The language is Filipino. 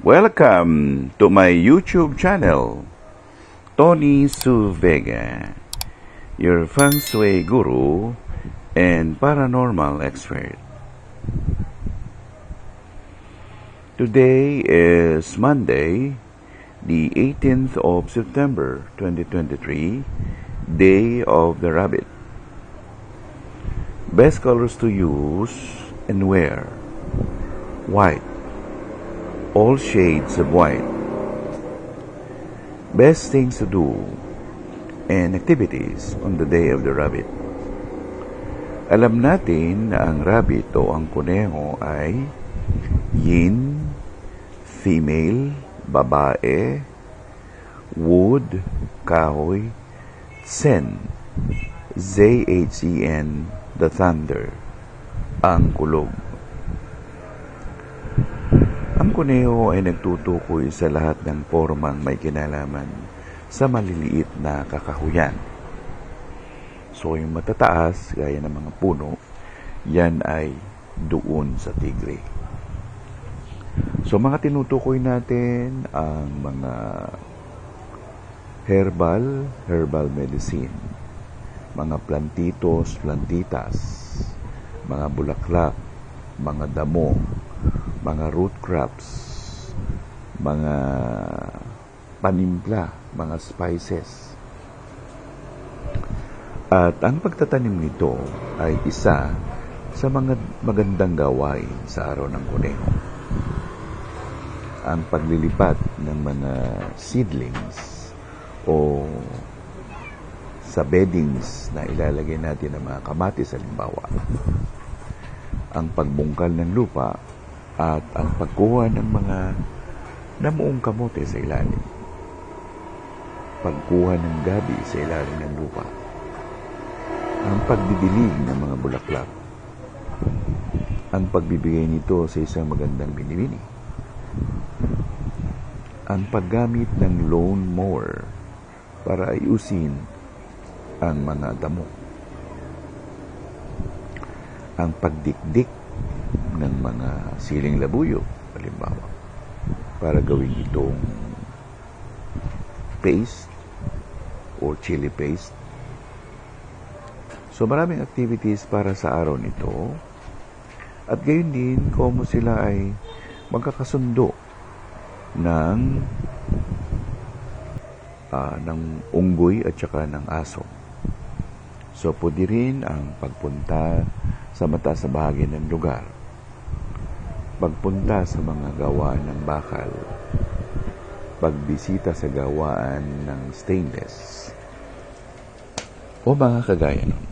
Welcome to my YouTube channel, Tony Su Vega, your feng shui guru and paranormal expert. Today is Monday, the 18th of September 2023, Day of the Rabbit. Best colors to use and wear: white, all shades of white. Best things to do and activities on the Day of the Rabbit. Alam natin na ang rabbit o ang kuneho ay yin, female, babae, wood, kahoy, Zen, Z-H-E-N, the thunder, ang kulog. Ang kuneho ay nagtutukoy sa lahat ng formang may kinalaman sa maliliit na kakahuyan. So yung matataas, gaya ng mga puno, yan ay doon sa tigre. So mga tinutukoy natin ang mga herbal medicine, mga plantitos, plantitas, mga bulaklak, mga damo, mga root crops, mga panimpla, mga spices. At ang pagtatanim nito ay isa sa mga magandang gawain sa araw ng kuneho. Ang paglilipat ng mga seedlings o sa beddings na ilalagay natin ng mga kamatis halimbawa, ang pagbungkal ng lupa at ang pagkuha ng mga namuong kamote sa ilalim, pagkuha ng gabi sa ilalim ng lupa, ang pagdidilig ng mga bulaklak, ang pagbibigay nito sa isang magandang binibini, ang paggamit ng lawn mower para ayusin ang mga damo, ang pagdikdik ng mga siling labuyo halimbawa para gawin itong paste or chili paste. So maraming activities para sa araw nito, at gayon din kung sila ay magkakasundo ng unggoy at saka ng aso. So pwede rin ang pagpunta sa mataas na bahagi ng lugar, pagpunta sa mga gawaan ng bakal, pagbisita sa gawaan ng stainless, o mga kagaya nun.